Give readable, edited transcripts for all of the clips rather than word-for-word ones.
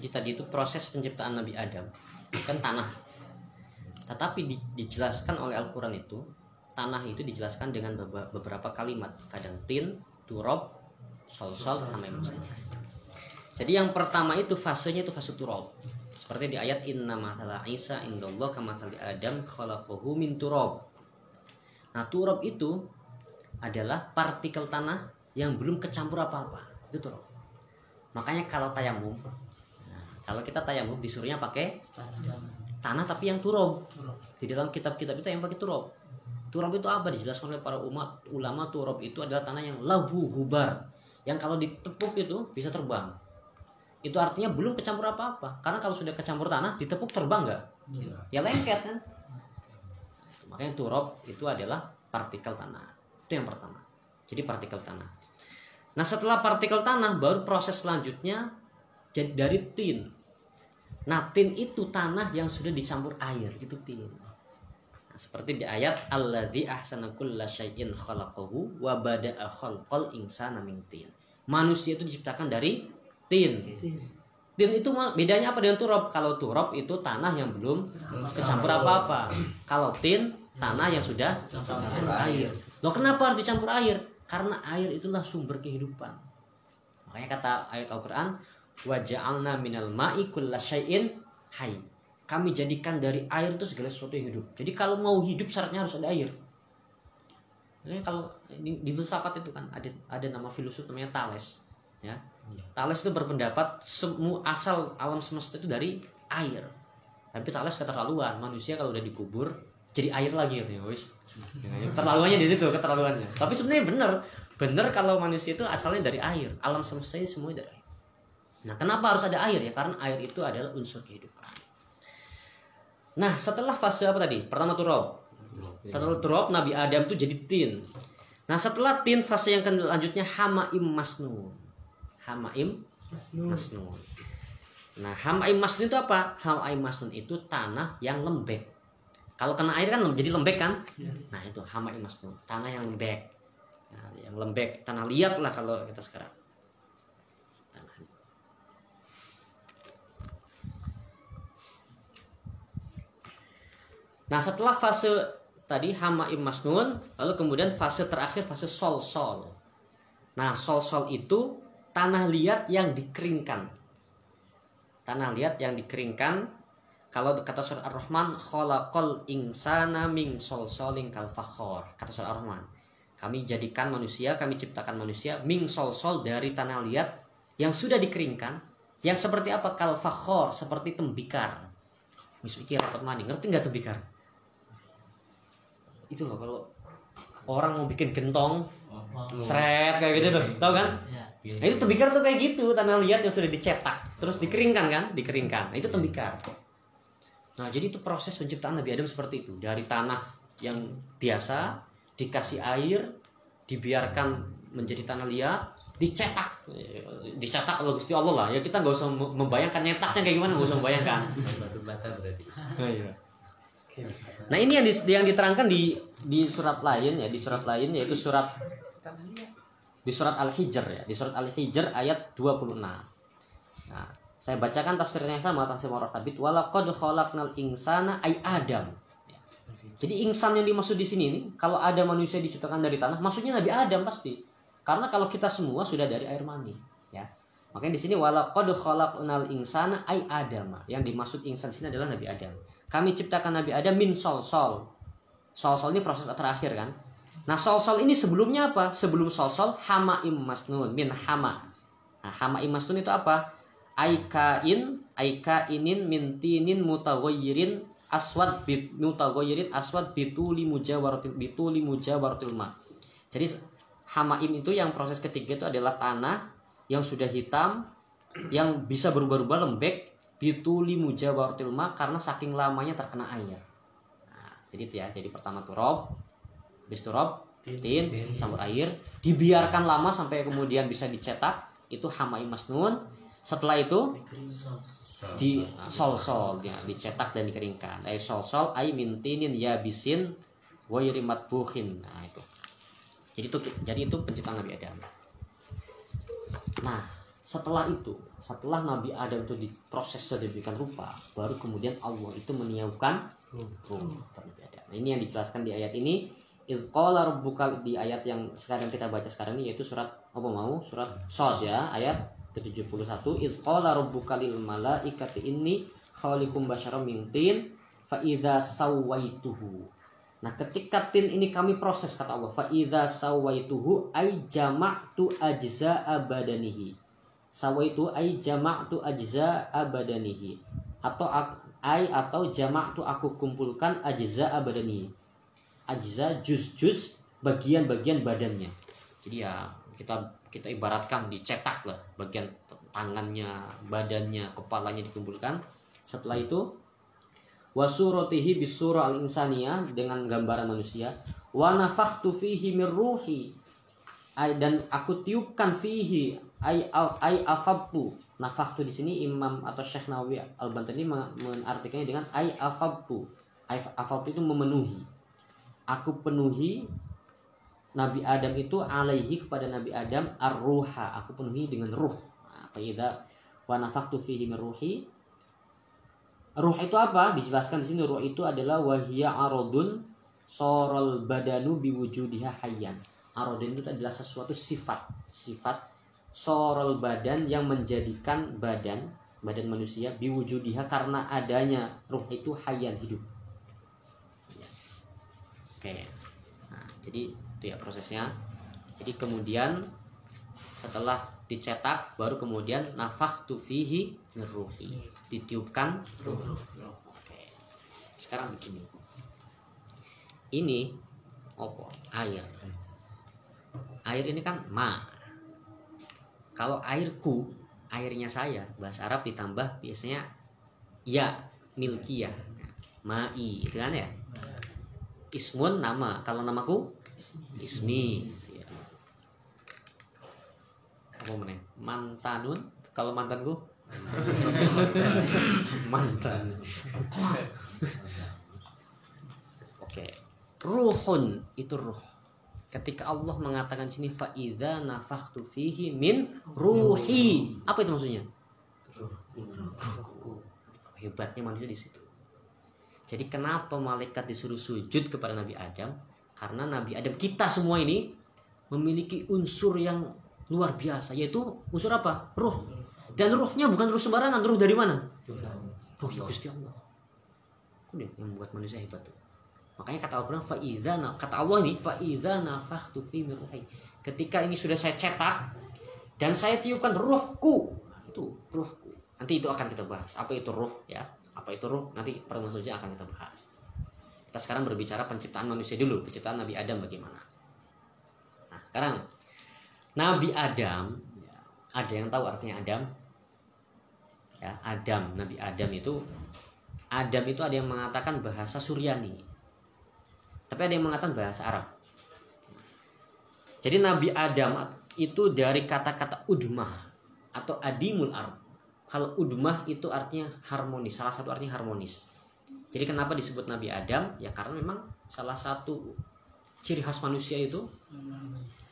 definisi tadi itu proses penciptaan Nabi Adam kan tanah. Tetapi dijelaskan oleh Al-Quran itu tanah itu dijelaskan dengan beberapa kalimat, kadang tin, turab, sol-sol, hama masnun. Jadi yang pertama itu fasenya itu fase turab. Seperti di ayat inna mathala Isa indallah kamathali Adam khalaqahu min turab. Nah, turab itu adalah partikel tanah yang belum kecampur apa-apa. Itu turab. Makanya kalau tayamum, kalau kita tayamum disuruhnya pakai tanah tapi yang turab. Di dalam kitab-kitab itu yang pakai turab. Turab itu apa? Dijelaskan oleh para ulama turab itu adalah tanah yang lahu hubar, yang kalau ditepuk itu bisa terbang. Itu artinya belum kecampur apa-apa. Karena kalau sudah kecampur tanah, ditepuk terbang nggak? Ya lengket kan. Makanya turab itu adalah partikel tanah. Itu yang pertama. Jadi partikel tanah. Nah, setelah partikel tanah baru proses selanjutnya jadi dari tin. Nah, tin itu tanah yang sudah dicampur air, itu tin. Nah, seperti di ayat alladzi ahsana kulla syai'in khalaqahu wa bada'a khalqal insana min tin. Manusia itu diciptakan dari tin. Tin itu bedanya apa dengan turab? Kalau turab itu tanah yang belum kecampur apa-apa. Kalau tin tanah yang sudah dicampur air. Loh, kenapa harus dicampur air? Karena air itulah sumber kehidupan. Makanya kata ayat Al-Quran, wa ja'alna minal ma'i kulla syai'in hayy. Kami jadikan dari air itu segala sesuatu yang hidup. Jadi kalau mau hidup syaratnya harus ada air. Jadi kalau di filsafat itu kan ada nama filosof namanya Thales, ya. Thales itu berpendapat semua asal alam semesta itu dari air. Tapi Thales keterlaluan, manusia kalau udah dikubur jadi air lagi katanya, wis. Keterlaluannya di situ, keterlaluannya. Tapi sebenarnya benar kalau manusia itu asalnya dari air. Alam semesta ini semuanya dari air. Nah, kenapa harus ada air ya? Karena air itu adalah unsur kehidupan. Nah, setelah fase apa tadi? Pertama turab. Setelah turab Nabi Adam itu jadi tin. Nah, setelah tin fase yang selanjutnya hamaim masnun. Hamaim masnun. Nah, hamaim masnun itu apa? Hamaim masnun itu tanah yang lembek. Kalau kena air kan jadi lembek kan? Nah, itu hamaim masnun, tanah yang lembek. Nah, yang lembek, tanah liat lah kalau kita sekarang. Nah, setelah fase tadi hamaim masnun, lalu kemudian fase terakhir fase sol-sol. Nah, sol-sol itu tanah liat yang dikeringkan. Tanah liat yang dikeringkan. Kalau kata surat Ar-Rahman, khalaqal insana min solsolin kal fakhor. Kata surat Ar-Rahman, kami jadikan manusia, kami ciptakan manusia min solsol dari tanah liat yang sudah dikeringkan. Yang seperti apa? Kal fakhor, seperti tembikar. Misalnya rapat mani, ngerti nggak tembikar? Itu loh kalau orang mau bikin gentong, seret kayak gitu tuh, tau kan? Nah, itu tembikar tuh kayak gitu, tanah liat yang sudah dicetak, terus dikeringkan kan? Dikeringkan. Nah, itu tembikar. Nah, jadi itu proses penciptaan Nabi Adam seperti itu. Dari tanah yang biasa, dikasih air, dibiarkan menjadi tanah liat, dicetak. Dicetak oleh Gusti Allah lah. Ya kita nggak usah membayangkan nyetaknya kayak gimana, nggak usah membayangkan. Batu bata berarti. Nah, ini yang diterangkan di surat lain ya, di surat lain yaitu di surat Al-Hijr ya, di surat Al-Hijr ayat 26. Nah, saya bacakan tafsirnya yang sama, tafsir Muratabit, walaqad khalaqnal insana ay Adam. Jadi insan yang dimaksud di sini nih, kalau ada manusia diciptakan dari tanah, maksudnya Nabi Adam pasti. Karena kalau kita semua sudah dari air mani, ya. Makanya di sini walaqad khalaqnal insana ay Adam. Yang dimaksud insan di sini adalah Nabi Adam. Kami ciptakan Nabi Adam min sol-sol. Sol-sol ini proses terakhir kan. Nah, sol-sol ini sebelumnya apa? Sebelum sol-sol hamaim masnun min hama. Nah, hamaim masnun itu apa? Aikainin mintinin mutaghayyirin aswad bituli mujawaratil ma. Jadi hamaim itu yang proses ketiga itu adalah tanah yang sudah hitam yang bisa berubah-ubah lembek bituli mujawaratil ma karena saking lamanya terkena air. Nah, jadi itu ya. Jadi pertama turab, habis turab tin campur air, dibiarkan lama sampai kemudian bisa dicetak, itu hamaim masnun. Setelah itu di sol-sol ya, dicetak dan dikeringkan. Ay sol-sol ay mintinin yabisin wa yari matbukhin. Nah, itu. Jadi itu penciptaan Nabi Adam. Nah, setelah Nabi Adam itu diproses sedemikian rupa, baru kemudian Allah itu meniupkan ruh. Nah, ini yang dijelaskan di ayat ini. Idz qala rabbuka, di ayat yang sekarang kita baca sekarang ini, yaitu surat surat Shad ya, ayat ke-71. Idz qala rabbuka lil malaikati inni khaliqum basyaram min tin fa idza sawaituhu. Nah, ketika tin ini kami proses, kata Allah, fa idza sawaituhu ay jama'tu ajza'a badanihi. Sawaitu ay jama'tu ajza'a badanihi, atau jama'tu aku kumpulkan ajza'a badanihi. Ajza juz-juz bagian-bagian badannya. Jadi ya kita ibaratkan dicetak lah, bagian tangannya, badannya, kepalanya dikumpulkan. Setelah itu wasuratihi bisurah al-insaniyah, dengan gambaran manusia. Wa nafakhtu fihi min ruhi, dan aku tiupkan fihi ay afadtu. Nafakhtu di sini Imam atau Syekh Nawawi Al-Bantani mengartikannya dengan ay afadtu. Afadtu itu memenuhi. Aku penuhi Nabi Adam itu, alaihi, kepada Nabi Adam, ar-ruha, aku penuhi dengan ruh. Fa idza wa nafakhtu fihi min ruhi. Ruh itu apa? Dijelaskan di sini, ruh itu adalah wahiya aradun soral badanu biwujudiha hayyan. Aradun itu adalah sesuatu sifat soral badan yang menjadikan badan manusia biwujudiha, karena adanya ruh itu hayyan, hidup. Oke. Nah, jadi itu ya prosesnya. Jadi kemudian setelah dicetak, baru kemudian nafakhtu fihi min ruhi, ditiupkan ruh. Oke. Sekarang begini. Ini apa? Air. Air ini kan ma. Kalau airku, airnya saya, bahasa Arab ditambah biasanya ya, milkiyah. Ma'i, itu kan ya? Ismun, nama. Kalau namaku ismi. Apa mana? Mantanun. Kalau mantanku mantan. Oke. Ruhun, itu ruh. Ketika Allah mengatakan sini fa idza nafakhtu fihi min ruhi, apa itu maksudnya? Hebatnya manusia di situ. Jadi kenapa malaikat disuruh sujud kepada Nabi Adam? Karena Nabi Adam, kita semua ini memiliki unsur yang luar biasa, yaitu unsur apa? Ruh. Dan ruhnya bukan ruh sembarangan. Ruh dari mana? Ruh Gusti Allah. Udah, yang membuat manusia hebat tuh. Makanya kata Al-Quran, kata Allah ini, fa idza nafakhtu fi min ruhi. Ketika ini sudah saya cetak dan saya tiupkan ruhku, itu ruhku. Nanti itu akan kita bahas. Apa itu ruh ya? Apa itu ruh? Nanti pertemuan selanjutnya akan kita bahas. Kita sekarang berbicara penciptaan manusia dulu, penciptaan Nabi Adam bagaimana. Nah, sekarang Nabi Adam, ada yang tahu artinya Adam? Ya, Adam, Nabi Adam itu ada yang mengatakan bahasa Suryani. Tapi ada yang mengatakan bahasa Arab. Jadi Nabi Adam itu dari kata-kata udmah atau adimul ard. Kalau udmah itu artinya harmonis, salah satu artinya harmonis. Jadi kenapa disebut Nabi Adam? Ya karena memang salah satu ciri khas manusia itu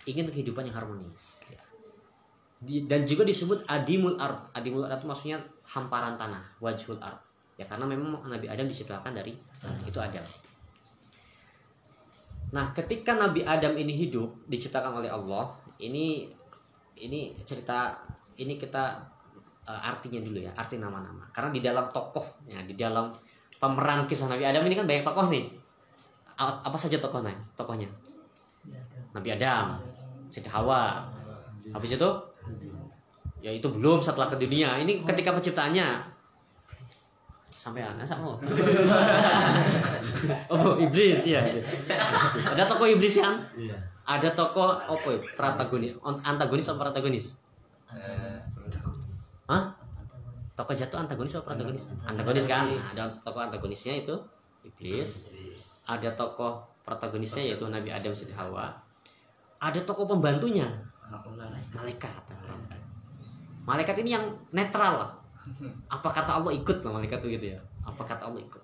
ingin kehidupan yang harmonis. Dan juga disebut adimul ard. Adimul ard itu maksudnya hamparan tanah, wajhul ard. Ya karena memang Nabi Adam diciptakan dari tanah, itu Adam. Nah, ketika Nabi Adam ini hidup, diciptakan oleh Allah, ini cerita, ini kita artinya dulu ya, arti nama-nama. Karena di dalam tokohnya, di dalam pemeran kisah Nabi Adam ini kan banyak tokoh nih. Apa saja tokohnya? Nabi Adam, Siti Hawa. Habis itu, ya itu belum setelah ke dunia. Ini ketika penciptaannya. Sampai anak sama. Oh, iblis ya. Ada tokoh iblis kan? Ada tokoh apa ya? Protagonis, antagonis atau protagonis? Hah? Tokoh jatuh antagonis atau protagonis? Antagonis kan? Ada tokoh antagonisnya itu iblis. Ada tokoh protagonisnya yaitu Nabi Adam Siti Hawa. Ada tokoh pembantunya, malaikat. Malaikat ini yang netral lah. Apa kata Allah ikut lah malaikat itu gitu ya. Apa kata Allah ikut.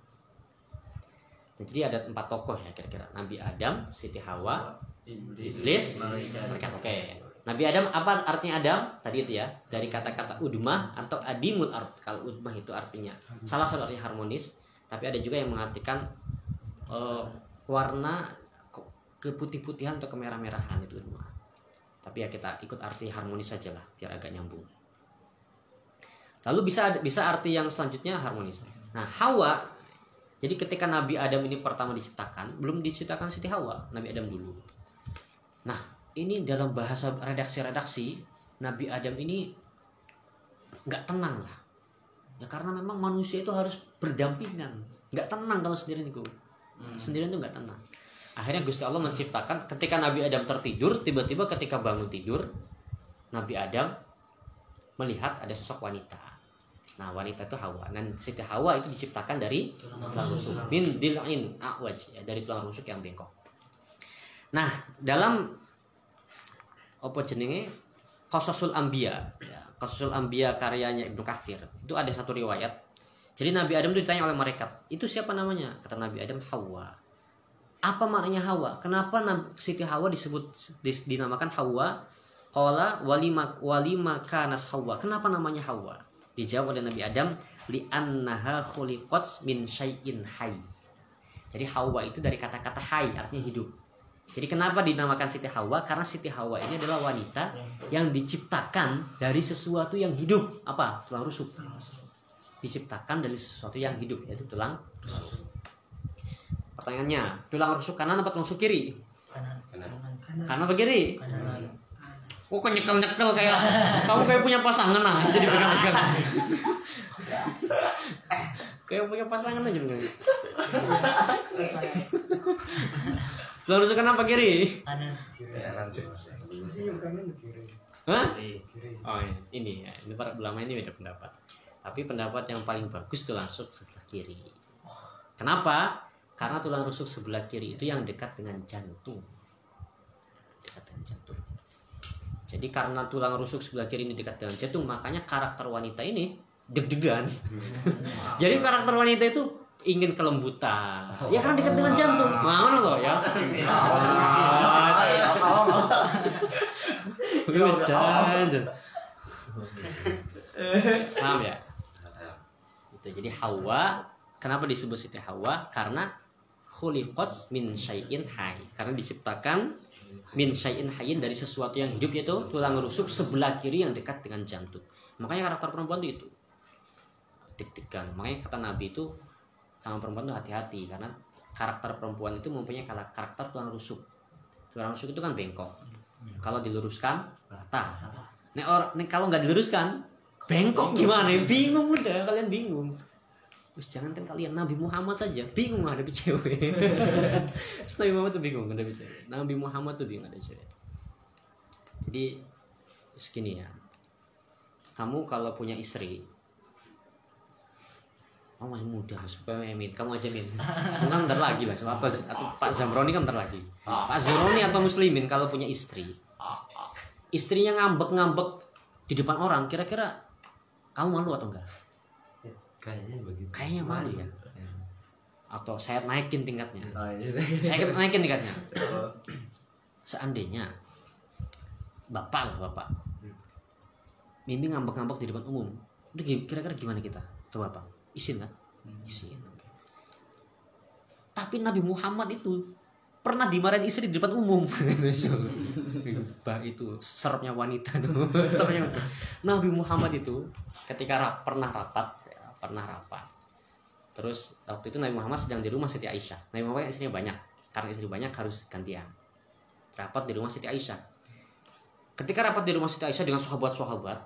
Nah, jadi ada 4 tokoh ya kira-kira. Nabi Adam, Siti Hawa, iblis, malaikat. Oke. Nabi Adam, apa artinya Adam? Tadi itu ya, dari kata-kata udmah atau adimul ard. Kalau udmah itu artinya salah satu artinya harmonis, tapi ada juga yang mengartikan warna keputih-putihan atau kemerah-merahan, itu udmah. Tapi ya kita ikut arti harmonis saja lah, biar agak nyambung. Lalu bisa arti yang selanjutnya harmonis. Nah, Hawa, jadi ketika Nabi Adam ini pertama diciptakan, belum diciptakan Siti Hawa, Nabi Adam dulu. Nah, ini dalam bahasa redaksi Nabi Adam ini nggak tenang lah ya, karena memang manusia itu harus berdampingan, nggak tenang kalau sendirian itu sendirian itu nggak tenang. Akhirnya Gusti Allah menciptakan ketika Nabi Adam tertidur, tiba-tiba ketika bangun tidur Nabi Adam melihat ada sosok wanita. Nah, wanita itu Hawa, dan Siti Hawa itu diciptakan dari tulang rusuk min dil'in a'waj, ya, dari tulang rusuk yang bengkok. Nah, dalam apa jenenge Qasasul Anbiya, ya, Qasasul Anbiya karyanya Ibnu Katsir, itu ada satu riwayat. Jadi Nabi Adam itu ditanya oleh malaikat, itu siapa namanya? Kata Nabi Adam, Hawa. Apa maknanya Hawa? Kenapa Siti Hawa dinamakan Hawa? Qala walima kanas Hawa. Kenapa namanya Hawa? Dijawab oleh Nabi Adam, li'annaha khuliqat min syai'in hayy. Jadi Hawa itu dari kata-kata hayy, artinya hidup. Jadi kenapa dinamakan Siti Hawa? Karena Siti Hawa ini adalah wanita yang diciptakan dari sesuatu yang hidup. Apa? Tulang rusuk. Diciptakan dari sesuatu yang hidup, yaitu tulang rusuk. Pertanyaannya, tulang rusuk kanan apa tulang rusuk kiri? Kanan apa kiri? Oh, kok nyekel-nyekel kayak kamu kayak punya pasangan aja dipegang-pegang. Kayak punya pasangan aja bener. Tulang rusuk kanan apa kiri? Kanan. Hah? Oh, ini ya. Ini para ulama ini beda pendapat. Tapi pendapat yang paling bagus tulang rusuk sebelah kiri. Kenapa? Karena tulang rusuk sebelah kiri itu yang dekat dengan jantung. Dekat dengan jantung. Jadi karena tulang rusuk sebelah kiri ini dekat dengan jantung, makanya karakter wanita ini deg-degan. Jadi karakter wanita itu ingin kelembutan. Ya kan dekat dengan jantung. Mana loh ya? Paham ya? Itu jadi Hawa. Kenapa disebut Siti Hawa? Karena khuliqat min syai'in hayy. Karena diciptakan min syai'in hayyin, dari sesuatu yang hidup, yaitu tulang rusuk sebelah kiri yang dekat dengan jantung. Makanya karakter perempuan itu deg-degan. Makanya kata Nabi itu sama perempuan itu hati-hati, karena karakter perempuan itu mempunyai karakter tulang rusuk. Tulang rusuk itu kan bengkok. Kalau diluruskan rata. Nek kalau nggak diluruskan bengkok gimana? Bingung udah, kalian bingung. Terus jangan kan kalian, Nabi Muhammad saja bingung hadapi cewek. Nabi Muhammad tuh bingung hadapi cewek. Nabi Muhammad tuh bingung hadapi cewek. Jadi segini ya. Kamu kalau punya istri, kamu masih muda, supaya Min, kamu aja Min. Kan ntar lagi lah, atau Pak Zamroni kan ntar lagi. Pak Zamroni atau Muslimin kalau punya istri, istrinya ngambek-ngambek di depan orang, kira-kira kamu malu atau enggak? Kayaknya begitu. Kayaknya malu ya. Atau saya naikin tingkatnya. Saya naikin tingkatnya. Seandainya bapak, Mimi ngambek-ngambek di depan umum, itu kira-kira gimana kita? Tuh bapak, izin kan? Izin. Okay. Tapi Nabi Muhammad itu pernah dimarahin istri di depan umum. Bah, itu serapnya wanita tuh. Serapnya. Nabi Muhammad itu ketika pernah rapat. Terus waktu itu Nabi Muhammad sedang di rumah Siti Aisyah. Nabi Muhammad istrinya banyak. Karena istri banyak harus gantian. Rapat di rumah Siti Aisyah. Ketika rapat di rumah Siti Aisyah dengan sahabat-sahabat,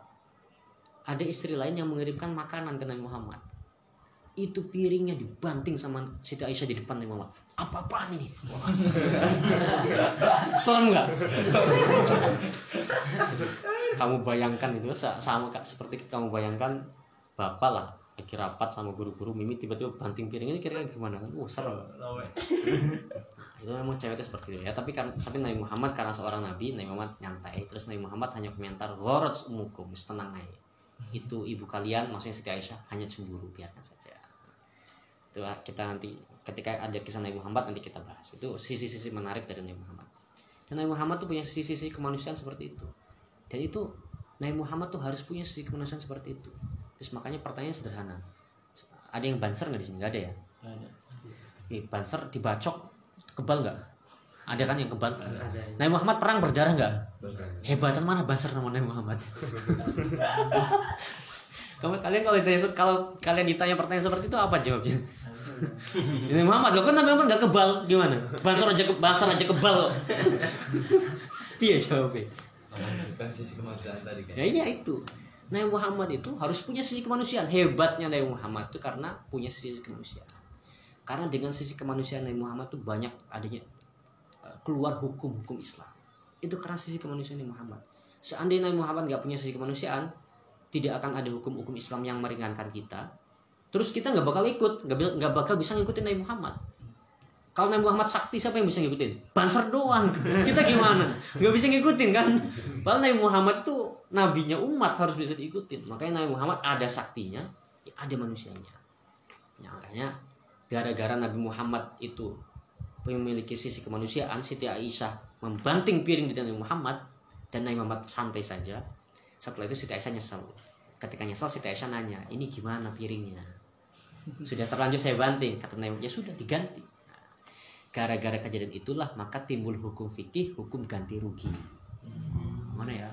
ada istri lain yang mengirimkan makanan ke Nabi Muhammad. Itu piringnya dibanting sama Siti Aisyah di depan Nabi Muhammad. Apa-apaan ini? Serem nggak? Kamu bayangkan itu sama seperti kamu bayangkan bapak lah lagi rapat sama guru-guru, Mimi tiba-tiba banting piring, ini kira-kira gimana kan? Serem. Itu memang cewek itu seperti itu ya. Tapi Nabi Muhammad karena seorang nabi, Nabi Muhammad nyantai. Terus Nabi Muhammad hanya komentar, "Gharat umukum, tenang aja. Itu ibu kalian, maksudnya Siti Aisyah, hanya cemburu, biarkan saja." Itu kita nanti ketika ada kisah Nabi Muhammad nanti kita bahas. Itu sisi-sisi menarik dari Nabi Muhammad. Dan Nabi Muhammad tuh punya sisi-sisi kemanusiaan seperti itu. Dan itu Nabi Muhammad tuh harus punya sisi kemanusiaan seperti itu. Terus makanya pertanyaan sederhana. Ada yang banser nggak di sini? Nggak ada ya? Nggak ada. Banser dibacok kebal nggak? Ada kan yang kebal? Ada. Nabi Muhammad perang berdarah nggak? Bukan. Hebatan mana banser nama Nabi Muhammad? Kalau kalian ditanya pertanyaan seperti itu apa jawabnya? Nabi Muhammad loh kan Nabi Muhammad nggak kebal gimana? Banser aja kebal. Iya jawabnya. Kita sisi kemanusiaan tadi kan. Ya iya itu. Nabi Muhammad itu harus punya sisi kemanusiaan. Hebatnya Nabi Muhammad itu karena punya sisi kemanusiaan. Karena dengan sisi kemanusiaan Nabi Muhammad itu banyak adanya keluar hukum Islam. Itu karena sisi kemanusiaan Nabi Muhammad. Seandainya Nabi Muhammad nggak punya sisi kemanusiaan, tidak akan ada hukum-hukum Islam yang meringankan kita. Terus kita nggak bakal ikut, nggak bakal bisa ngikutin Nabi Muhammad. Kalau Nabi Muhammad sakti, siapa yang bisa ngikutin? Banser doang. Kita gimana? Nggak bisa ngikutin kan? Padahal Nabi Muhammad tuh nabinya umat, harus bisa diikutin. Makanya Nabi Muhammad ada saktinya, ya ada manusianya. Ya, makanya gara-gara Nabi Muhammad itu memiliki sisi kemanusiaan, Siti Aisyah membanting piring di Nabi Muhammad, dan Nabi Muhammad santai saja. Setelah itu Siti Aisyah nyesel. Ketika nyesel, Siti Aisyah nanya, ini gimana piringnya? Sudah terlanjur saya banting. Kata Nabi Muhammad, ya sudah diganti. Gara-gara kejadian itulah maka timbul hukum fikih, hukum ganti rugi. Mana ya?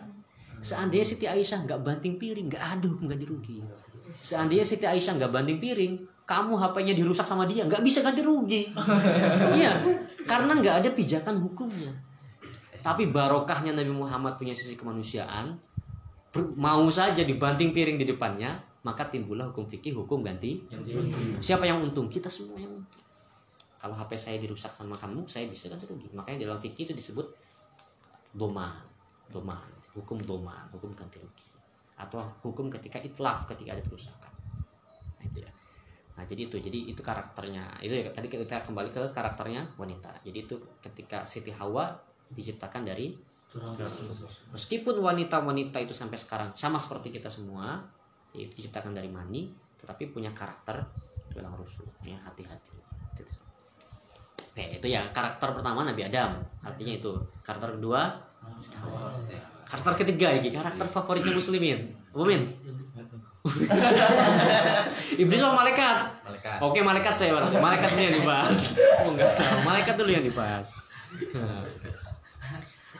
Seandainya Siti Aisyah nggak banting piring, nggak ada hukum ganti rugi. Seandainya Siti Aisyah nggak banting piring, kamu HP-nya dirusak sama dia, nggak bisa ganti rugi. Iya, karena nggak ada pijakan hukumnya. Tapi barokahnya Nabi Muhammad punya sisi kemanusiaan, mau saja dibanting piring di depannya, maka timbullah hukum fikih, hukum ganti rugi. Siapa yang untung? Kita semua yang untung. Kalau HP saya dirusak sama kamu, saya bisa ganti rugi. Makanya dalam fikih itu disebut doman, hukum doman, hukum ganti rugi, atau hukum ketika itlaf, ketika ada perusakan. Nah, itu ya. Nah jadi itu karakternya. Itu ya, tadi kita kembali ke karakternya wanita. Jadi itu ketika Siti Hawa diciptakan dari meskipun wanita-wanita itu sampai sekarang sama seperti kita semua, itu diciptakan dari mani, tetapi punya karakter tulang rusuk. Ya, hati-hati. Oke, itu ya karakter pertama Nabi Adam. Artinya itu. Karakter kedua, karakter ketiga ini karakter favoritnya muslimin. Apa Min? Iblis sama malaikat? Malaikat. Oke, malaikat saya orang. Malaikat dulu yang dibahas. Oh enggak tahu. Malaikat dulu yang dibahas.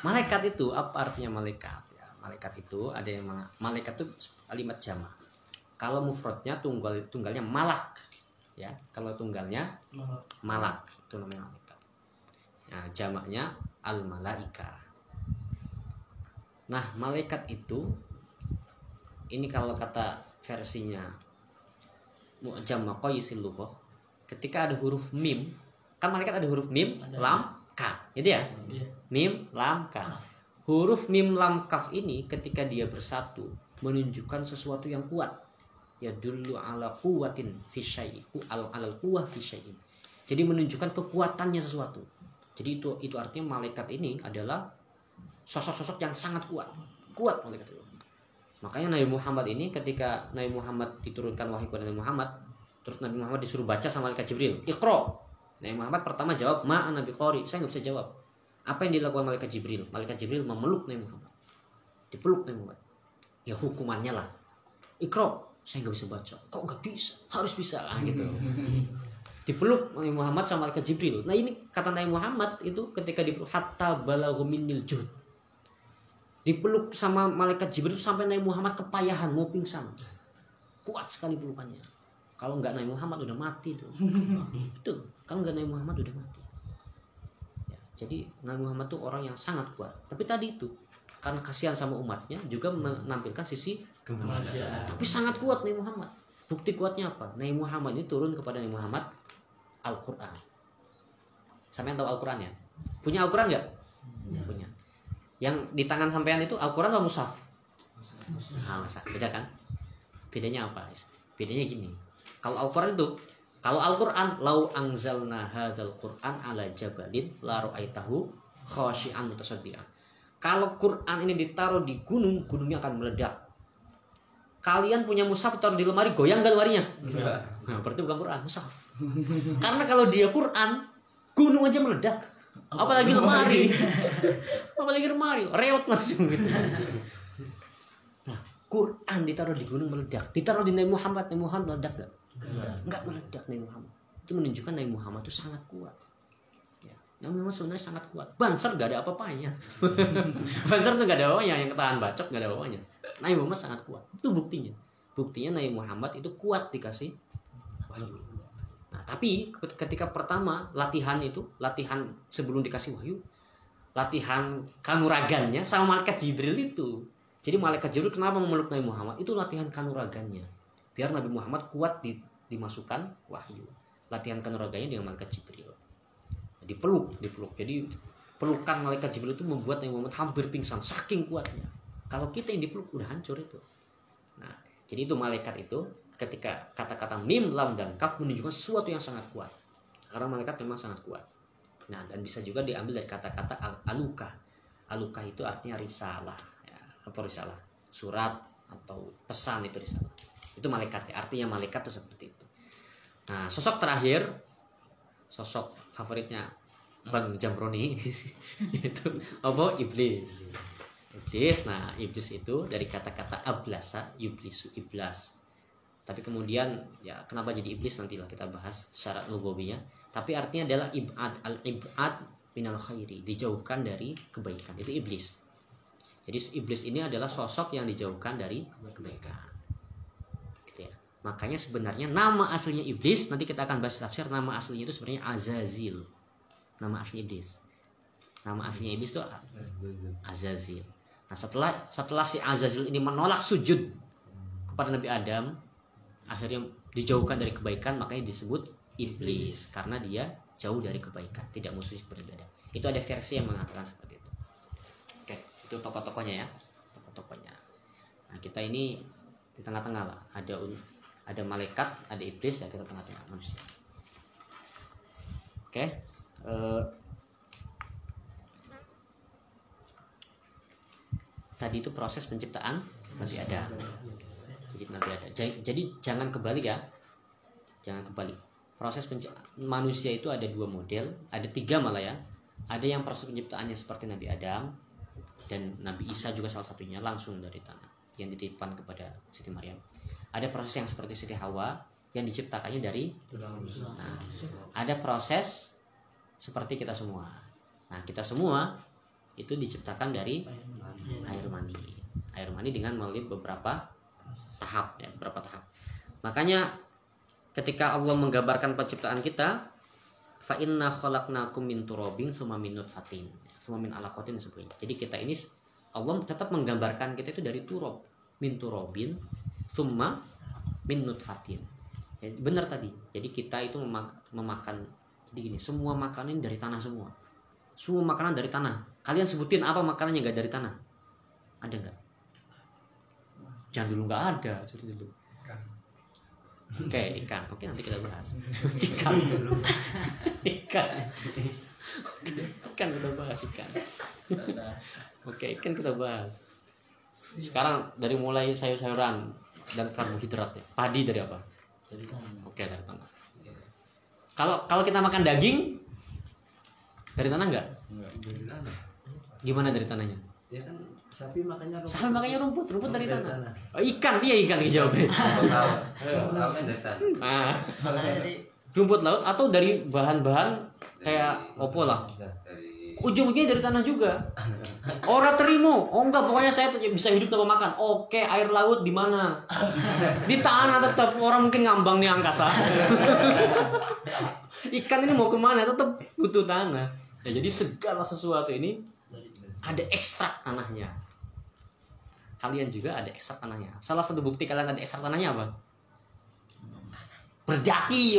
Malaikat itu apa artinya malaikat? Ya, malaikat itu ada yang malaikat itu kalimat jamak. Kalau mufradnya tunggalnya malak. Ya, kalau tunggalnya malak itu namanya malaikat. Nah, jamaknya al-malaika. Nah, malaikat itu ini kalau kata versinya Mu'jam Maqayisil Lughah, ketika ada huruf mim, kan malaikat ada huruf mim, lam, ka. Gitu ya? Mim, lam, ka. Huruf mim, lam, kaf ini ketika dia bersatu menunjukkan sesuatu yang kuat. Ya dulu ala quwwatin fi syai'in, ala quwwah fi syai'in. Jadi menunjukkan kekuatannya sesuatu. Jadi itu artinya malaikat ini adalah sosok-sosok yang sangat kuat. Kuat malaikat itu. Makanya Nabi Muhammad ini ketika Nabi Muhammad diturunkan wahyu kepada Nabi Muhammad, terus Nabi Muhammad disuruh baca sama malaikat Jibril, Iqra. Nabi Muhammad pertama jawab, "Ma ana biqari." Saya nggak bisa jawab. Apa yang dilakukan malaikat Jibril? Malaikat Jibril memeluk Nabi Muhammad. Dipeluk Nabi Muhammad. Ya hukumannya lah. Iqra. Saya nggak bisa baca. Kok nggak bisa? Harus bisa lah gitu. Dipeluk Nabi Muhammad sama malaikat Jibril. Nah ini kata Nabi Muhammad itu ketika dipeluk hatta balaghu minnil juhd. Dipeluk sama malaikat Jibril sampai Nabi Muhammad kepayahan mau pingsan. Kuat sekali pelukannya. Kalau nggak Nabi Muhammad udah mati tuh. Itu kalau nggak Nabi Muhammad udah mati. Ya, jadi Nabi Muhammad tuh orang yang sangat kuat. Tapi tadi itu karena kasihan sama umatnya juga menampilkan sisi kemanusiaan. Tapi sangat kuat Nabi Muhammad. Bukti kuatnya apa? Nabi Muhammad ini turun kepada Nabi Muhammad Al-Quran. Sampean tahu Al-Quran ya? Punya Al-Quran nggak? Punya. Yang di tangan sampean itu Al-Quran atau mushaf? Nah, beda kan? Bedanya apa? Bedanya gini. Kalau Al-Quran itu, kalau Al-Quran, lau anzalna hadzal Quran ala jabalin la ra'aitahu khashi'an mutasaddian. Kalau Quran ini ditaruh di gunung, gunungnya akan meledak. Kalian punya mushaf taruh di lemari, goyang gak lemarinya? Nah, berarti bukan Quran, mushaf. Karena kalau dia Quran, gunung aja meledak. Apalagi lemari. Apalagi lemari, reot langsung gitu. Quran ditaruh di gunung meledak, ditaruh di Nabi Muhammad meledak nggak? Nggak meledak Nabi Muhammad. Itu menunjukkan Nabi Muhammad itu sangat kuat. Ya, Nabi Muhammad sebenarnya sangat kuat. Banser nggak ada apa-apanya. Banser tuh nggak ada apa-apanya, yang ketahan bacok nggak ada apa-apanya. Nabi Muhammad sangat kuat. Itu buktinya. Buktinya Nabi Muhammad itu kuat dikasih wahyu. Nah, tapi ketika pertama latihan sebelum dikasih wahyu, latihan kanuragannya sama malaikat Jibril itu. Jadi malaikat Jibril kenapa memeluk Nabi Muhammad? Itu latihan kanuragannya. Biar Nabi Muhammad kuat dimasukkan wahyu. Latihan kanuragannya dengan malaikat Jibril. Dipeluk. Jadi pelukan malaikat Jibril itu membuat Nabi Muhammad hampir pingsan saking kuatnya. Kalau kita yang dipeluk udah hancur itu. Nah, jadi itu malaikat itu ketika kata-kata mim, lam dan kaf menunjukkan sesuatu yang sangat kuat. Karena malaikat memang sangat kuat. Nah, dan bisa juga diambil dari kata-kata aluka. Aluka itu artinya risalah. Apa risalah? Surat atau pesan itu risalah. Itu malaikat ya. Artinya malaikat itu seperti itu. Nah, sosok terakhir, sosok favoritnya Bang Jamroni itu apa? Iblis. Nah, iblis itu dari kata-kata ablasa, iblisu, iblas. Tapi kemudian ya kenapa jadi iblis nantilah kita bahas secara lugawinya. Tapi artinya adalah ibad minal khairi, dijauhkan dari kebaikan. Itu iblis. Jadi iblis ini adalah sosok yang dijauhkan dari kebaikan. Gitu ya. Makanya sebenarnya nama aslinya iblis, nanti kita akan bahas tafsir, nama aslinya itu sebenarnya Azazil. Nama asli iblis. Nama aslinya iblis itu Azazil. Nah, setelah si Azazil ini menolak sujud kepada Nabi Adam, akhirnya dijauhkan dari kebaikan, makanya disebut iblis karena dia jauh dari kebaikan, tidak musuh beribadah. Itu ada versi yang mengatakan seperti itu. Oke, itu tokoh-tokohnya ya, tokoh-tokohnya. Nah, kita ini di tengah-tengah lah, ada malaikat, ada iblis, ya kita tengah-tengah manusia. Oke, tadi itu proses penciptaan Nabi Adam. Jadi jangan kebalik ya, jangan kebalik. Proses manusia itu ada 2 model, ada 3 malah ya. Ada yang proses penciptaannya seperti Nabi Adam, dan Nabi Isa juga salah satunya langsung dari tanah yang dititipkan kepada Siti Maryam. Ada proses yang seperti Siti Hawa yang diciptakannya dari nah, ada proses seperti kita semua. Nah, kita semua itu diciptakan dari air mani dengan melalui beberapa tahap ya, beberapa tahap. Makanya ketika Allah menggambarkan penciptaan kita, fa inna khalaqnakum min turabin tsumma min nutfatin tsumma min alaqatin sebagainya. Jadi kita ini Allah tetap menggambarkan kita itu dari turab, min turabin tsumma min nutfatin. Ya, benar tadi. Jadi kita itu memakan jadi gini, semua makanan dari tanah semua. Semua makanan dari tanah. Kalian sebutin apa makanan yang enggak dari tanah? Ada enggak? Jangan dulu enggak ada, seperti dulu. Oke, ikan. Oke, nanti kita bahas. Ikan. Ikan kita bahas ikan. Oke, ikan kita bahas. Sekarang dari mulai sayur-sayuran dan karbohidrat ya. Padi dari apa? Dari tanah. Oke, dari tanah. Kalau kita makan daging dari tanah enggak? Enggak, dari tanah. Gimana dari tanahnya? Ya kan sapi makannya rumput. Sapi makannya rumput dari tanah. Oh, ikan dijawabnya. Dari tanah. Rumput laut atau dari bahan-bahan kayak opo lah. Ujung-ujungnya dari tanah juga. Ora terima. Oh enggak, pokoknya saya bisa hidup tanpa makan. Oke, air laut di mana? Di tanah tetap. Orang mungkin ngambang nih angkasa. Ikan ini mau kemana? Tetap butuh tanah. Ya, jadi segala sesuatu ini ada ekstrak tanahnya. Kalian juga ada ekstrak tanahnya. Salah satu bukti kalian ada ekstrak tanahnya apa? Berdaki,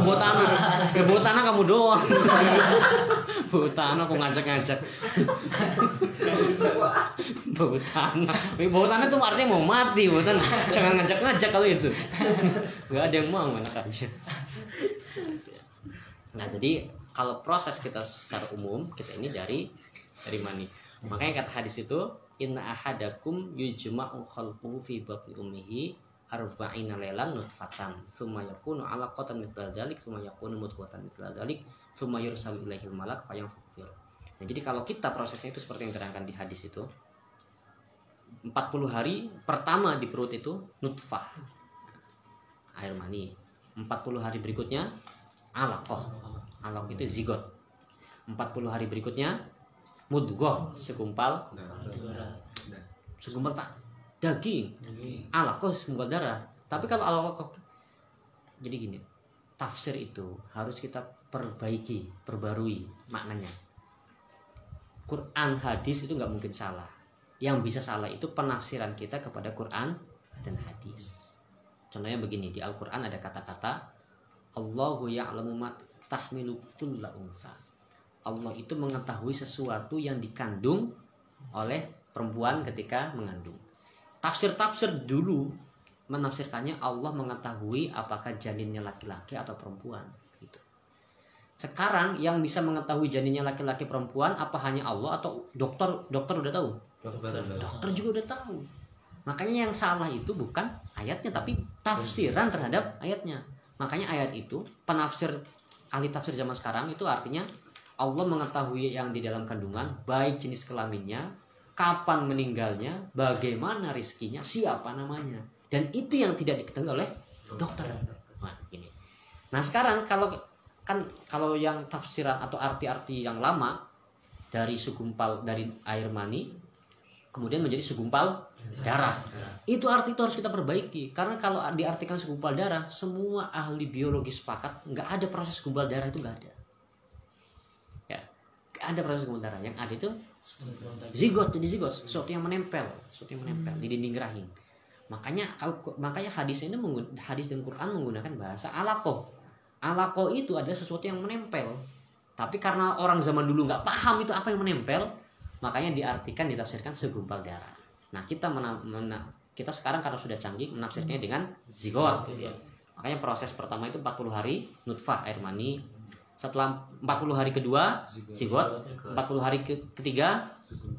buat tanah kamu doang. Buat tanah aku ngajak-ngajak. Buat tanah tuh artinya mau mati, buatan. Jangan ngajak-ngajak kalau itu. Gak ada yang mau, enak aja. Nah, jadi kalau proses kita secara umum, kita ini dari mani. Makanya kata hadis itu, inna ahadakum yujma'u khalquhu fi batni ummihi arba'ina lailan nutfatan tsumma yakunu 'alaqatan mithla dzalik tsumma yakunu mudghatan mithla dzalik tsumma yursalu ilaihil malak fayanfukhu. Nah, jadi kalau kita prosesnya itu seperti yang diterangkan di hadis itu, 40 hari pertama di perut itu nutfah, air mani. 40 hari berikutnya alaqah. Alaq itu zigot. 40 hari berikutnya mudghah, segumpal tak daging. Alaqah segumpal darah. Tapi kalau alaqah, jadi gini, tafsir itu harus kita perbarui maknanya. Quran hadis itu nggak mungkin salah. Yang bisa salah itu penafsiran kita kepada Quran dan hadis. Contohnya begini, di Al-Quran ada kata-kata Allahu ya'lamu ma tahmilu kulla unsa. Allah itu mengetahui sesuatu yang dikandung oleh perempuan ketika mengandung. Tafsir-tafsir dulu menafsirkannya Allah mengetahui apakah janinnya laki-laki atau perempuan. Gitu. Sekarang yang bisa mengetahui janinnya laki-laki perempuan apa hanya Allah atau dokter? Dokter udah tahu. Dokter juga udah tahu. Makanya yang salah itu bukan ayatnya tapi tafsiran terhadap ayatnya. Makanya ayat itu penafsir ahli tafsir zaman sekarang itu artinya Allah mengetahui yang di dalam kandungan, baik jenis kelaminnya, kapan meninggalnya, bagaimana rizkinya, siapa namanya. Dan itu yang tidak diketahui oleh dokter. Nah, ini. Nah, sekarang kalau yang tafsiran atau arti-arti yang lama dari segumpal dari air mani kemudian menjadi segumpal darah. Itu arti itu harus kita perbaiki. Karena kalau diartikan segumpal darah, semua ahli biologi sepakat nggak ada proses segumpal darah, itu nggak ada. Ya, nggak ada proses segumpal darah. Yang ada itu zigot, jadi zigot, sesuatu yang menempel di dinding rahim. Makanya hadis dan Quran menggunakan bahasa alaqah. Alaqah itu adalah sesuatu yang menempel. Tapi karena orang zaman dulu nggak paham itu apa yang menempel, makanya ditafsirkan segumpal darah. Nah, kita sekarang karena sudah canggih menafsirkannya dengan zigot gitu ya. Makanya proses pertama itu 40 hari nutfah air mani. Setelah 40 hari kedua zigot, 40 hari ketiga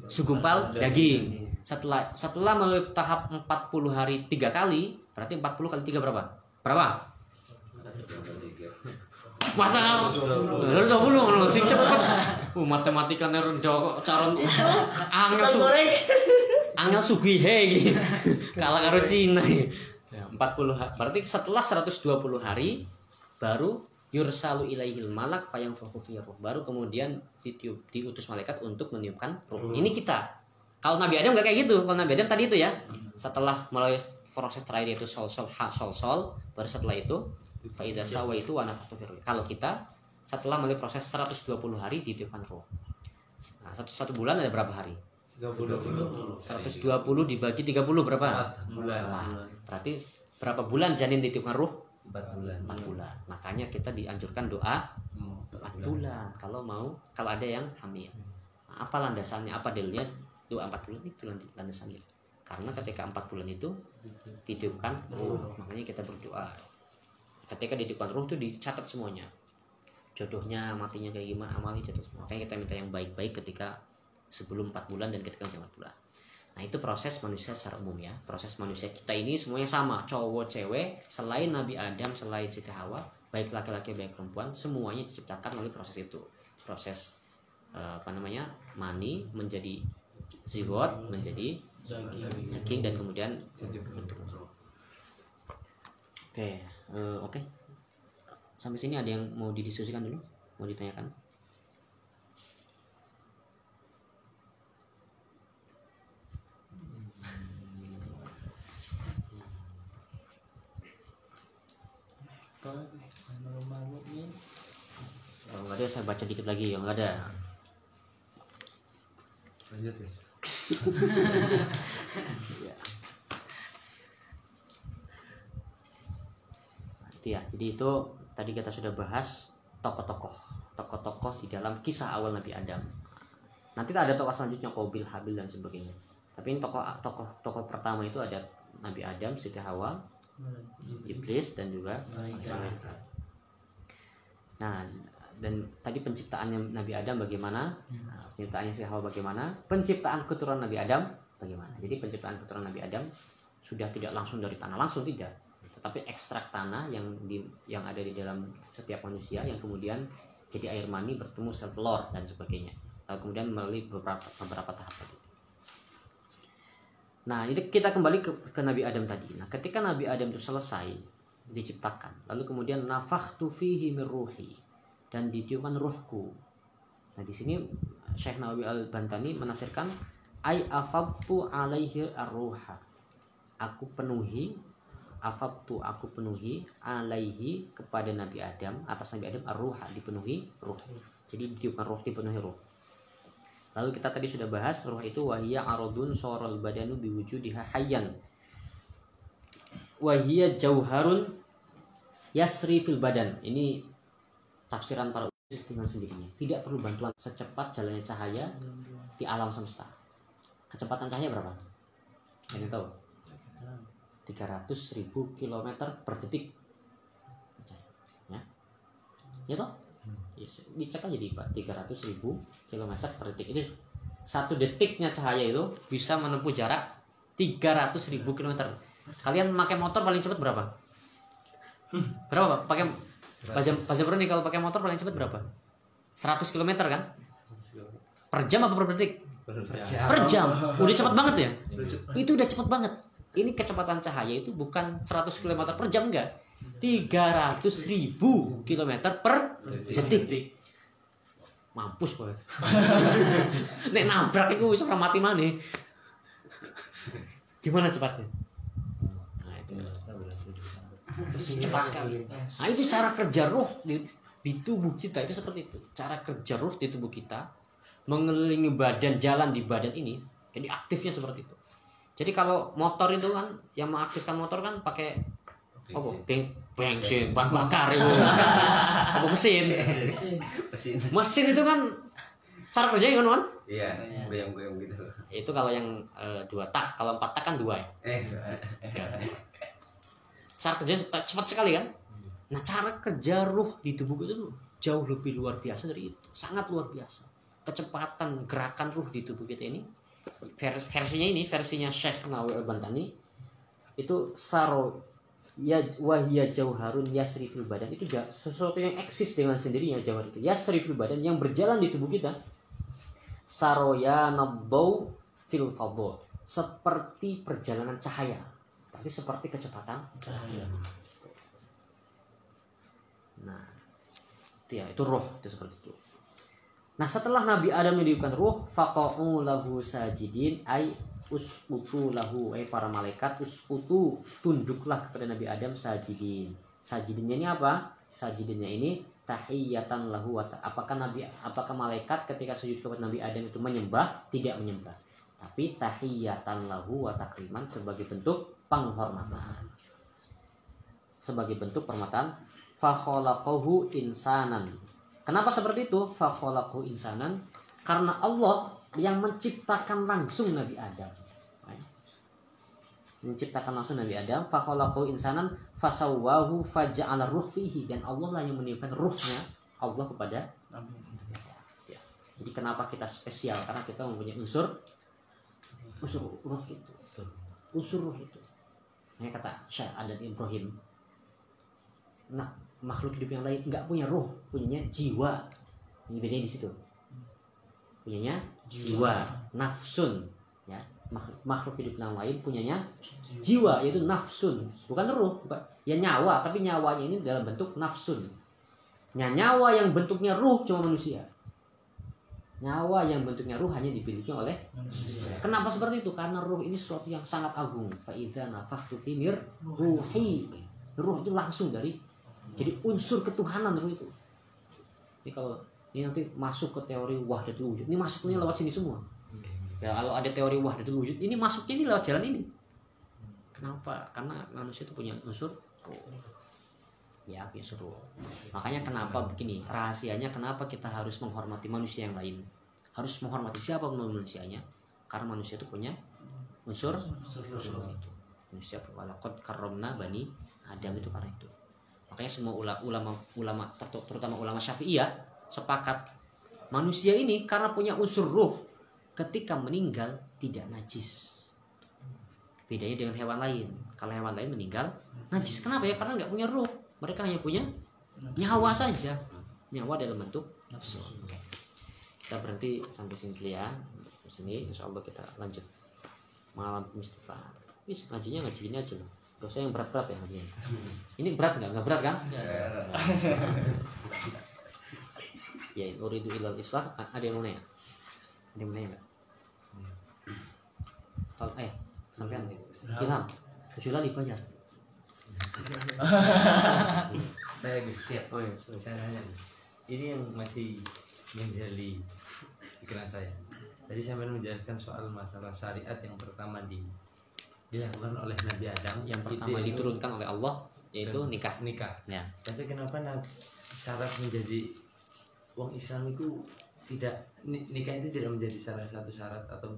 segumpal daging. Setelah melalui tahap 40 hari 3 kali, berarti 40 kali 3 berapa? Berapa? Masa 20 sing cepet. Matematikanya rendah kok caron angel sugihe iki. Kalah karo Cina. 40 berarti setelah 120 hari baru yursalu ilaihil malak fayamfahu fi ruh. Baru kemudian diutus malaikat untuk meniupkan ruh. Ini kita. Kalau Nabi Adam enggak kayak gitu. Kalau Nabi Adam tadi itu ya. Setelah melalui proses terakhir yaitu sol baru setelah itu faida sawa itu wa nafakhtu fi ruh. Kalau kita setelah melalui proses 120 hari ditiupkan ruh. Nah, satu bulan ada berapa hari? 120 dibagi 30 berapa? 4 bulan. Berarti berapa bulan janin ditiupkan ruh? 4 bulan. 4 bulan. Makanya kita dianjurkan doa 4 bulan kalau ada yang hamil. Nah, apa landasannya? Apa dalilnya? Doa 4 bulan itu landasannya. Karena ketika 4 bulan itu ditiupkan ruh, makanya kita berdoa. Ketika ditiupkan ruh itu dicatat semuanya. Jodohnya, matinya kayak gimana, amalnya catat semua. Makanya kita minta yang baik-baik ketika sebelum 4 bulan dan ketika 4 bulan. Nah, itu proses manusia secara umum ya. Proses manusia kita ini semuanya sama, cowok, cewek, selain Nabi Adam, selain Siti Hawa, baik laki-laki baik perempuan, semuanya diciptakan melalui proses itu. Proses mani menjadi zigot, menjadi daging dan kemudian bentuk. Oke. Sampai sini ada yang mau didiskusikan dulu? Mau ditanyakan? Kalau nggak ada saya baca dikit lagi. Kalau nggak ada Lanjut, guys. ya. Ya, jadi itu tadi kita sudah bahas tokoh-tokoh di dalam kisah awal Nabi Adam. Nanti ada tokoh selanjutnya Qabil, Habil dan sebagainya. Tapi ini tokoh pertama itu ada Nabi Adam, Siti Hawa, Iblis dan juga malaikat. Nah, dan tadi penciptaannya Nabi Adam bagaimana? Nah, penciptaannya Siti Hawa bagaimana? Penciptaan keturunan Nabi Adam bagaimana? Jadi penciptaan keturunan Nabi Adam sudah tidak langsung dari tanah, langsung tidak. Tapi ekstrak tanah yang ada di dalam setiap manusia yang kemudian jadi air mani bertemu sel telur dan sebagainya. Lalu kemudian melalui beberapa tahap tadi. Nah, ini kita kembali ke Nabi Adam tadi. Nah, ketika Nabi Adam itu selesai diciptakan, lalu kemudian nafakhtu fihi min ruhi, dan ditiupkan ruhku. Nah, di sini Syekh Nawawi Al-Bantani menafsirkan ai afadtu alaihi ar-ruha. Aku penuhi alaihi kepada Nabi Adam, atas Nabi Adam ar-ruha, dipenuhi ruh. Jadi ditiupkan ruh, dipenuhi ruh. Lalu kita tadi sudah bahas ruh itu wahiyya aradun saral badanu biwujudiha hayyan. Wahiyya jauharun yasri fil badan. Ini tafsiran para ulama dengan sendirinya. Tidak perlu bantuan, secepat jalannya cahaya di alam semesta. Kecepatan cahaya berapa? Yang tahu? 300.000 km per detik. Ya. Ya toh? Dicek aja di Pak, 300.000 km per detik. Itu 1 detiknya cahaya itu bisa menempuh jarak 300.000 km. Kalian pakai motor paling cepat berapa? Berapa Pak? Pakai Pak Jabro nih kalau pakai motor paling cepat berapa? 100 km kan? Per jam apa per detik? Per jam. Udah cepat banget ya? Itu udah cepat banget. Ini kecepatan cahaya itu bukan 100 km per jam, enggak. 300.000 km per detik. Mampus kowe. Nek nabrak iku wis ora mati maneh. Gimana cepatnya? Nah, itu. Cepat sekali. Nah, itu cara kerja roh di tubuh kita itu seperti itu. Cara kerja roh di tubuh kita mengelilingi badan, jalan di badan ini. Jadi aktifnya seperti itu. Jadi kalau motor itu kan yang mengaktifkan motor kan pakai apa? Bensin, bahan bakar itu. Apa mesin? Mesin itu kan cara kerjanya kan? Iya, goyang-goyang gitu. Itu kalau yang 2 tak, kalau 4 tak kan 2 ya. Ya. Cara kerja cepat sekali kan? Nah, cara kerja ruh di tubuh itu jauh lebih luar biasa dari itu. Sangat luar biasa. Kecepatan gerakan ruh di tubuh kita ini versinya Syekh Nawawi Al-Bantani itu saro ya wahiyya jauharun yasri fil badan, itu sesuatu yang eksis dengan sendirinya. Jauhar itu yasri fil badan, yang berjalan di tubuh kita. Saroya nabau fil fadl, seperti perjalanan cahaya, tapi seperti kecepatan cahaya. Nah, itu roh itu seperti itu. Nah, setelah Nabi Adam ditiupkan ruh, faqa'u lahu sajidin, ay usqutu lahu, para malaikat usqutu, tunduklah kepada Nabi Adam sajidin. Sajidinnya ini apa? Sajidinnya ini tahiyatan lahu. Apakah malaikat ketika sujud kepada Nabi Adam itu menyembah? Tidak menyembah. Tapi tahiyatan lahu wa takriman, sebagai bentuk penghormatan. Sebagai bentuk penghormatan. Fa khalaqahu insanan. Kenapa seperti itu? Fa khalaqahu insanan, karena Allah yang menciptakan langsung Nabi Adam. Menciptakan langsung Nabi Adam. Fa khalaqahu insanan fasawwahu faja'ala ruh fihi, dan Allah lah yang meniupkan ruhnya Allah kepada Nabi Adam. Ya. Jadi kenapa kita spesial? Karena kita mempunyai unsur ruh itu. Unsur ruh itu. Ini kata Syekh Adam Ibrahim. Nah, makhluk hidup yang lain nggak punya ruh, punyanya jiwa. Ini bedanya di situ. Punyanya jiwa, nafsun, ya. Makhluk hidup yang lain punyanya jiwa, yaitu nafsun, bukan ruh, bukan. Ya nyawa, tapi nyawanya ini dalam bentuk nafsun. Nyawa yang bentuknya ruh cuma manusia. Nyawa yang bentuknya ruh hanya dimiliki oleh manusia. Kenapa seperti itu? Karena ruh ini sesuatu yang sangat agung. Fa idza nafakhtu fi mir ruhi. Ruh itu langsung dari, jadi unsur ketuhanan ruh itu. Ini kalau ini nanti masuk ke teori wahdatul wujud, ini masuknya lewat sini semua. Ya, kalau ada teori wahdatul wujud, ini masuknya ini lewat jalan ini. Kenapa? Karena manusia itu punya unsur ruh. Ya, unsur ruh. Makanya kenapa begini, rahasianya kenapa kita harus menghormati manusia yang lain. Harus menghormati siapa manusianya. Karena manusia itu punya unsur ruh itu. Manusia walaqad karramna bani Adam, itu karena itu. Makanya semua ulama terutama ulama Syafi'iyah sepakat manusia ini karena punya unsur ruh, ketika meninggal tidak najis. Bedanya dengan hewan lain. Kalau hewan lain meninggal najis. Kenapa ya? Karena nggak punya ruh. Mereka hanya punya nyawa saja. Nyawa dalam bentuk nafsu. Oke. Kita berhenti sampai sini dulu ya. Di sini insyaallah kita lanjut malam istighfar. Wis ngajinya ngaji ini aja loh. Gak usah yang berat-berat ya ngajinya. Ini berat nggak? Nggak berat kan? Ya, uridu ilal islah. Ada yang mau nanya? Ada yang mau nanya nggak? Sampean Ilham, Jula dibayar. Saya Gus siap. Oh iya, Saya nanya Gus. Ini yang masih menjadi pikiran saya. Tadi saya menjelaskan soal masalah syariat yang pertama dilakukan oleh Nabi Adam. Yang pertama diturunkan oleh Allah yaitu nikah. Ya. Tapi kenapa syarat menjadi wong Islam itu tidak, nikah itu tidak menjadi salah satu syarat atau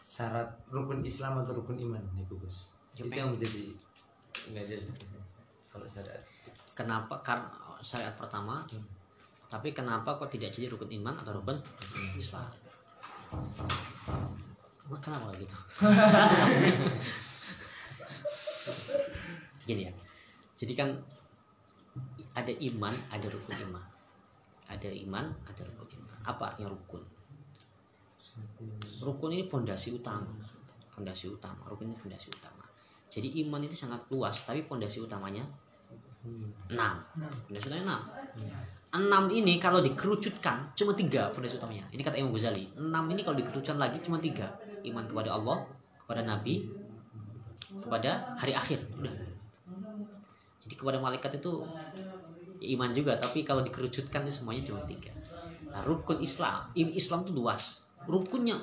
syarat rukun Islam atau rukun iman nih Gus? Itu yang menjadi nggak jadi kalau syariat. Kenapa? Karena syariat pertama. Tapi kenapa kok tidak jadi rukun iman atau rukun Islam? Kenapa gitu? Gini ya. Jadi kan ada iman, ada rukun iman. Ada iman, ada rukun iman. Apa artinya rukun? Rukun ini fondasi utama. Rukun ini fondasi utama. Jadi iman itu sangat luas, tapi fondasi utamanya 6. Fondasi utamanya 6. 6 ini kalau dikerucutkan cuma 3 fondasi utamanya. Ini kata Imam Ghazali. 6 ini kalau dikerucutkan lagi cuma 3. Iman kepada Allah, kepada Nabi, kepada hari akhir. Udah. Jadi kepada malaikat itu ya iman juga, tapi kalau dikerucutkan itu semuanya cuma 3. Nah, rukun Islam itu luas. Rukunnya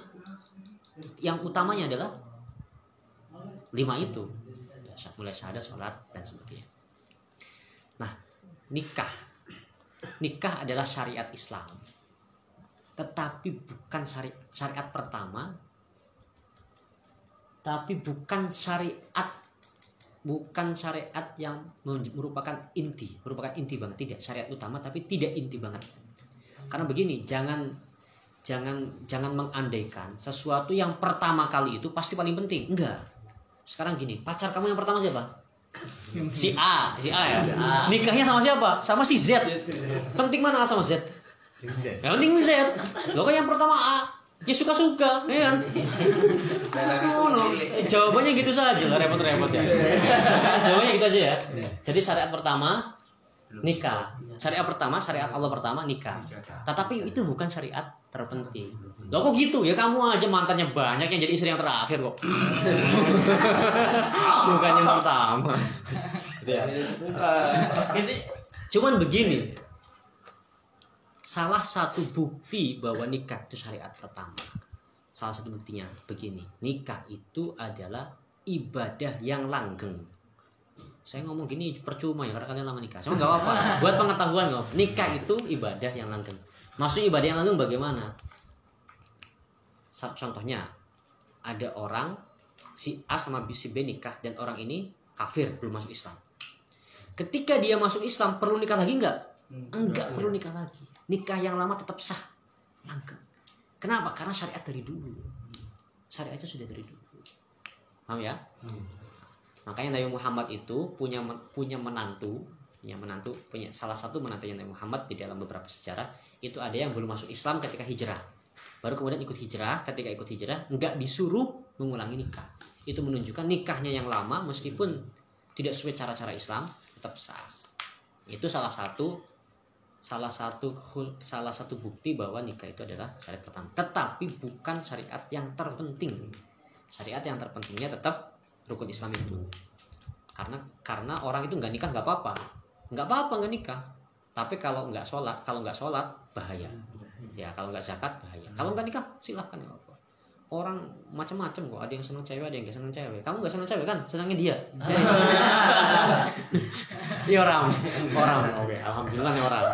yang utamanya adalah 5 itu. Mulai syahadat, sholat, dan sebagainya. Nah, nikah adalah syariat Islam, tetapi bukan syariat pertama, tapi bukan syariat yang merupakan inti banget. Tidak syariat utama, tapi tidak inti banget. Karena begini, jangan mengandaikan sesuatu yang pertama kali itu pasti paling penting. Enggak. Sekarang gini, pacar kamu yang pertama siapa? Si A ya. Nikahnya sama siapa? Sama si Z. Penting mana A sama Z? Yang penting Z. Lo kan yang pertama A. Ya suka-suka, ya kan? Jawabannya gitu saja lah, repot-repot ya. Jawabannya gitu aja ya. Jadi syariat pertama nikah. Syariat Allah pertama nikah. Tetapi itu bukan syariat terpenting. Loh kok gitu? Ya kamu aja mantannya banyak yang jadi istri yang terakhir kok. Bukan yang pertama. Gitu ya. Cuman begini. Salah satu bukti bahwa nikah itu syariat pertama. Salah satu buktinya begini. Nikah itu adalah ibadah yang langgeng. Saya ngomong gini percuma ya karena kalian lama nikah. Cuma gak apa-apa. Buat pengetahuan loh. Nikah itu ibadah yang langgeng. Maksudnya ibadah yang langgeng bagaimana? Contohnya ada orang si A sama si B nikah dan orang ini kafir, belum masuk Islam. Ketika dia masuk Islam perlu nikah lagi enggak? Enggak perlu nikah lagi. Nikah yang lama tetap sah, langgeng. Kenapa? Karena syariat dari dulu. Syariatnya sudah dari dulu. Paham ya? Makanya Nabi Muhammad itu punya salah satu menantunya Nabi Muhammad di dalam beberapa sejarah itu ada yang belum masuk Islam ketika hijrah. Baru kemudian ikut hijrah, ketika ikut hijrah enggak disuruh mengulangi nikah. Itu menunjukkan nikahnya yang lama meskipun tidak sesuai cara-cara Islam tetap sah. Itu salah satu bukti bahwa nikah itu adalah syariat pertama. Tetapi bukan syariat yang terpenting. Syariat yang terpentingnya tetap rukun Islam itu. Karena orang itu nggak nikah nggak apa-apa nggak nikah. Tapi kalau nggak sholat bahaya. Ya kalau nggak zakat bahaya. Kalau nggak nikah silahkan ya apa. Orang macam-macam kok. Ada yang senang cewek, ada yang nggak senang cewek. Kamu nggak senang cewek kan? Senangnya dia. Iya orang. Oke, alhamdulillah nih orang.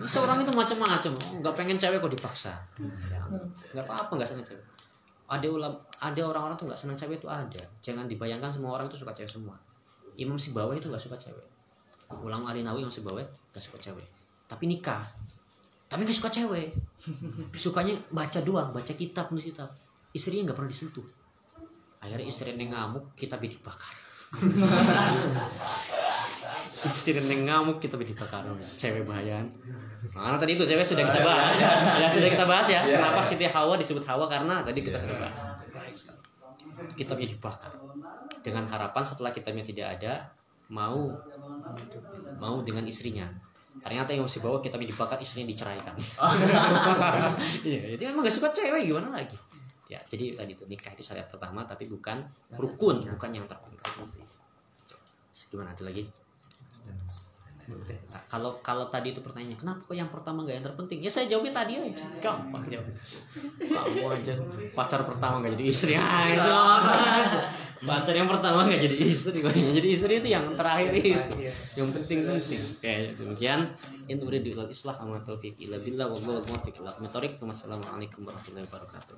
Seorang itu macam-macam. Nggak pengen cewek kok dipaksa. Ya, nggak apa-apa nggak senang cewek. Ada orang-orang tuh nggak senang cewek itu ada. Jangan dibayangkan semua orang itu suka cewek semua. Imam Sibawi itu nggak suka cewek. Ulama Alinawi Imam Sibawi nggak suka cewek. Tapi nikah. Tapi nggak suka cewek. Sukanya baca doang, baca kitab, nulis kitab. Istrinya nggak pernah disentuh. Akhirnya istrinya ngamuk, kitab dibakar. Istrinya ngamuk, kitab dibakar. Cewek bahayaan. Karena tadi itu cewek sudah kita bahas. Ya sudah kita bahas ya. Kenapa Siti Hawa disebut Hawa? Karena tadi kita sudah bahas. kitabnya dibakar dengan harapan setelah kitabnya tidak ada mau dengan istrinya. Ternyata yang masih bawa kitabnya dibakar, istrinya diceraikan. Iya, jadi emang gak suka cewek, gimana lagi? Ya, jadi tadi itu nikah itu syariat pertama tapi bukan rukun, bukan yang terpenting. Gimana ada lagi? Nah, kalau tadi itu pertanyaannya, kenapa kok yang pertama nggak yang terpenting? Ya saya jawabnya tadi aja, gampang jawab. Kamu aja pacar pertama nggak jadi istri aja. Pacar yang pertama nggak jadi istri, jadi istri itu yang terakhir itu, yang penting. Kayak demikian. In uridu ilal islah wa ma taufiqi illa billah wallahu muwaffiq ila aqwamit thoriq. Wassalamualaikum warahmatullahi wabarakatuh.